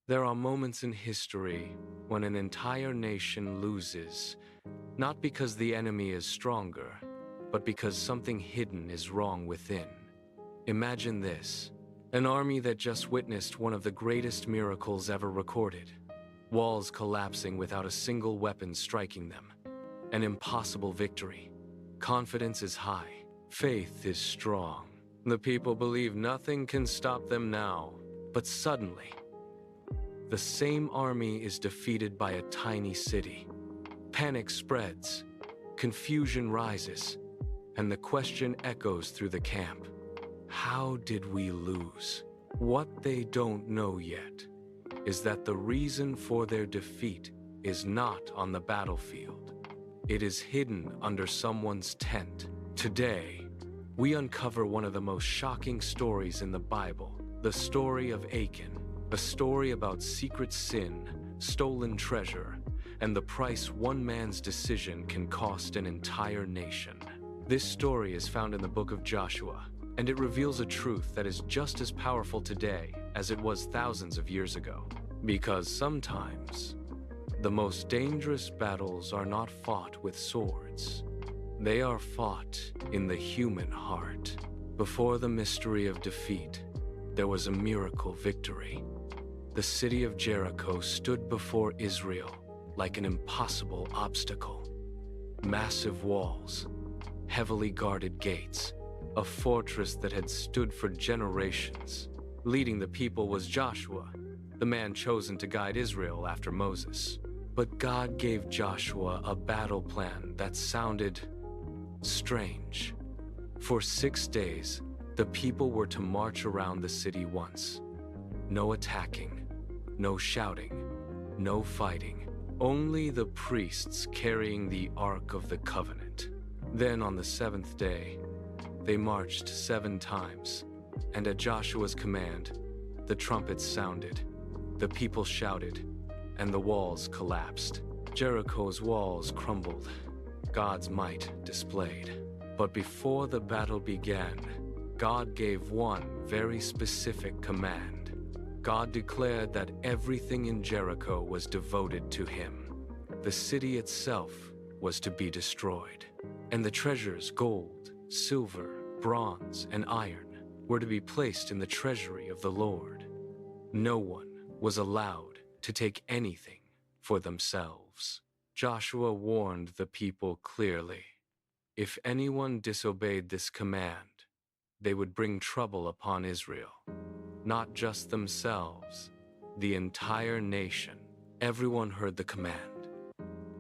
There are moments in history when an entire nation loses, not because the enemy is stronger, but because something hidden is wrong within. Imagine this: an army that just witnessed one of the greatest miracles ever recorded. Walls collapsing without a single weapon striking them. An impossible victory. Confidence is high. Faith is strong. The people believe nothing can stop them now. But suddenly, the same army is defeated by a tiny city. Panic spreads. Confusion rises. And the question echoes through the camp. How did we lose? What they don't know yet is that the reason for their defeat is not on the battlefield. It is hidden under someone's tent. Today, we uncover one of the most shocking stories in the Bible, the story of Achan, a story about secret sin, stolen treasure, and the price one man's decision can cost an entire nation. This story is found in the book of Joshua, and it reveals a truth that is just as powerful today as it was thousands of years ago. Because sometimes, the most dangerous battles are not fought with swords. They are fought in the human heart. Before the mystery of defeat, there was a miracle victory. The city of Jericho stood before Israel like an impossible obstacle. Massive walls, heavily guarded gates, a fortress that had stood for generations. Leading the people was Joshua, the man chosen to guide Israel after Moses. But God gave Joshua a battle plan that sounded strange. For 6 days, the people were to march around the city once. No attacking, no shouting, no fighting. Only the priests carrying the Ark of the Covenant. Then on the 7th day, they marched 7 times, and at Joshua's command, the trumpets sounded, the people shouted, and the walls collapsed. Jericho's walls crumbled, God's might displayed. But before the battle began, God gave one very specific command. God declared that everything in Jericho was devoted to him. The city itself was to be destroyed, and the treasures, gold, silver, bronze, and iron, were to be placed in the treasury of the Lord. No one was allowed to take anything for themselves. Joshua warned the people clearly. If anyone disobeyed this command, they would bring trouble upon Israel. Not just themselves, the entire nation. Everyone heard the command.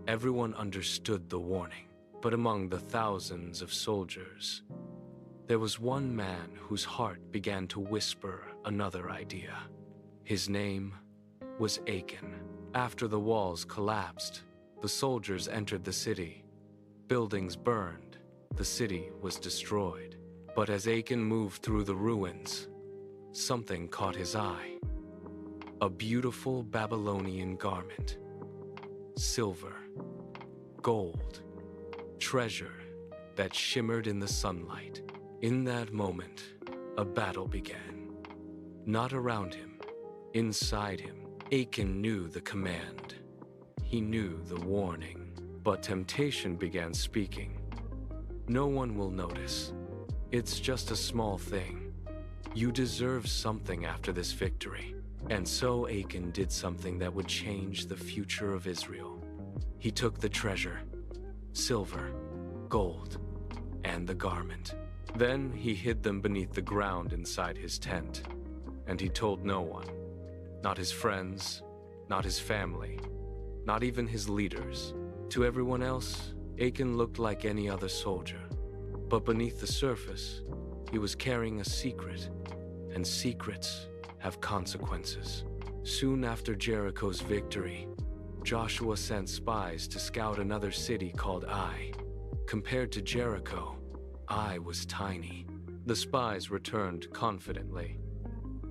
Everyone understood the warning. But among the thousands of soldiers, there was one man whose heart began to whisper another idea. His name was Achan. After the walls collapsed, the soldiers entered the city. Buildings burned. The city was destroyed. But as Achan moved through the ruins, something caught his eye. A beautiful Babylonian garment. Silver, gold, treasure that shimmered in the sunlight. In that moment, a battle began. Not around him, inside him. Achan knew the command. He knew the warning. But temptation began speaking. No one will notice. It's just a small thing. You deserve something after this victory. And so Achan did something that would change the future of Israel. He took the treasure, silver, gold, and the garment. Then he hid them beneath the ground inside his tent. And he told no one. Not his friends, not his family, not even his leaders. To everyone else, Achan looked like any other soldier. But beneath the surface, he was carrying a secret, and secrets have consequences. Soon after Jericho's victory, Joshua sent spies to scout another city called Ai. Compared to Jericho, Ai was tiny. The spies returned confidently.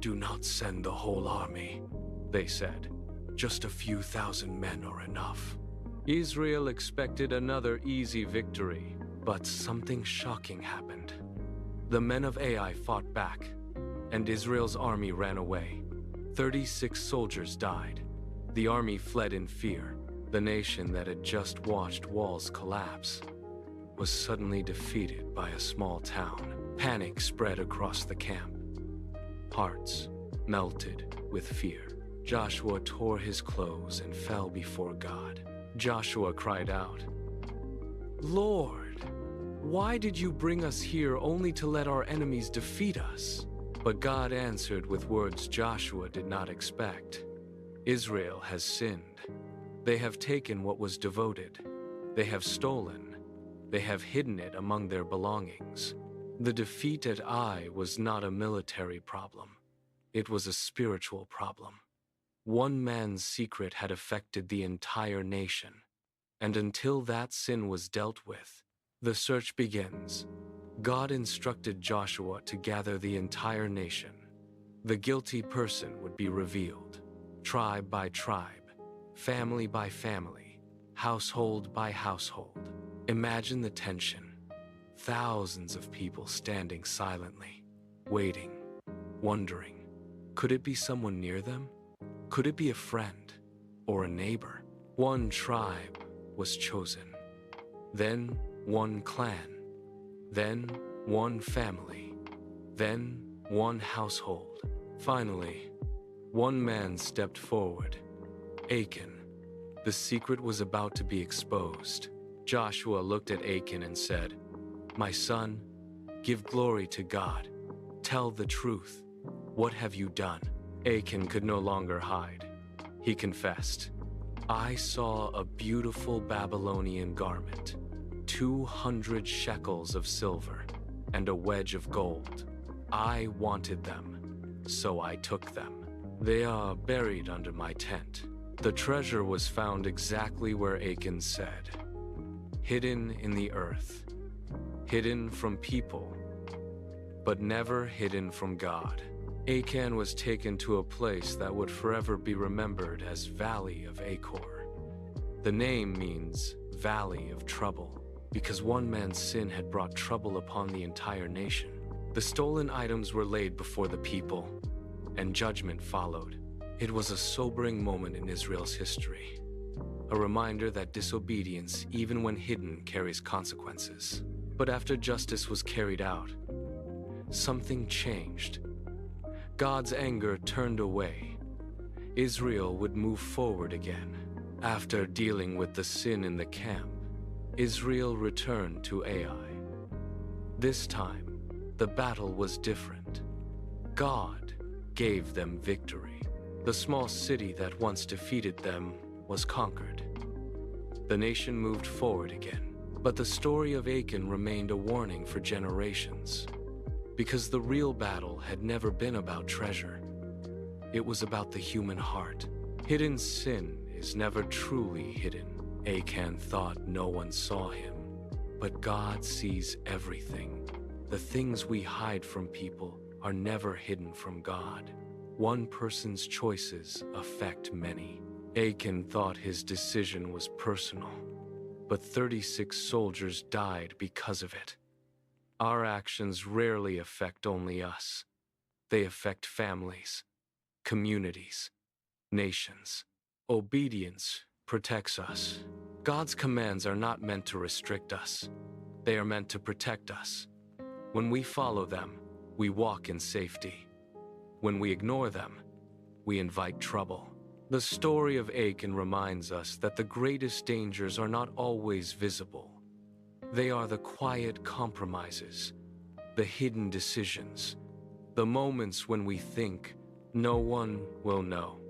"Do not send the whole army," they said. "Just a few thousand men are enough." Israel expected another easy victory, but something shocking happened. The men of Ai fought back, and Israel's army ran away. 36 soldiers died. The army fled in fear. The nation that had just watched walls collapse was suddenly defeated by a small town. Panic spread across the camp. Hearts melted with fear. Joshua tore his clothes and fell before God. Joshua cried out, "Lord, why did you bring us here only to let our enemies defeat us?" But God answered with words Joshua did not expect. Israel has sinned. They have taken what was devoted. They have stolen. They have hidden it among their belongings. The defeat at Ai was not a military problem. It was a spiritual problem. One man's secret had affected the entire nation. And until that sin was dealt with, the search begins. God instructed Joshua to gather the entire nation. The guilty person would be revealed, tribe by tribe, family by family, household by household. Imagine the tension. Thousands of people standing silently, waiting, wondering, could it be someone near them? Could it be a friend or a neighbor? One tribe was chosen, then one clan, then one family, then one household. Finally, one man stepped forward, Achan. The secret was about to be exposed. Joshua looked at Achan and said, "My son, give glory to God. Tell the truth. What have you done?" Achan could no longer hide. He confessed, "I saw a beautiful Babylonian garment, 200 shekels of silver, and a wedge of gold. I wanted them, so I took them. They are buried under my tent." The treasure was found exactly where Achan said, hidden in the earth, hidden from people, but never hidden from God. Achan was taken to a place that would forever be remembered as Valley of Achor. The name means Valley of Trouble, because one man's sin had brought trouble upon the entire nation. The stolen items were laid before the people, and judgment followed. It was a sobering moment in Israel's history, a reminder that disobedience, even when hidden, carries consequences. But after justice was carried out, something changed. God's anger turned away. Israel would move forward again. After dealing with the sin in the camp, Israel returned to Ai. This time, the battle was different. God gave them victory. The small city that once defeated them was conquered. The nation moved forward again. But the story of Achan remained a warning for generations, because the real battle had never been about treasure. It was about the human heart. Hidden sin is never truly hidden. Achan thought no one saw him, but God sees everything. The things we hide from people are never hidden from God. One person's choices affect many. Achan thought his decision was personal, but 36 soldiers died because of it. Our actions rarely affect only us. They affect families, communities, nations. Obedience protects us. God's commands are not meant to restrict us. They are meant to protect us. When we follow them, we walk in safety. When we ignore them, we invite trouble. The story of Achan reminds us that the greatest dangers are not always visible. They are the quiet compromises, the hidden decisions, the moments when we think no one will know.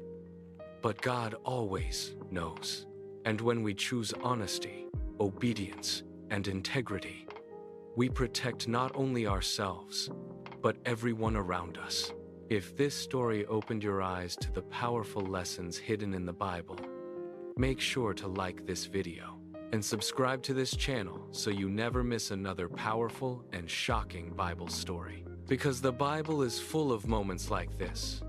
But God always knows. And when we choose honesty, obedience, and integrity, we protect not only ourselves, but everyone around us. If this story opened your eyes to the powerful lessons hidden in the Bible, make sure to like this video and subscribe to this channel so you never miss another powerful and shocking Bible story. Because the Bible is full of moments like this,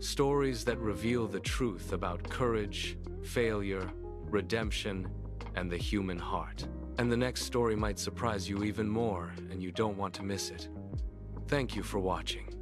stories that reveal the truth about courage, failure, redemption, and the human heart. And the next story might surprise you even more, and you don't want to miss it. Thank you for watching.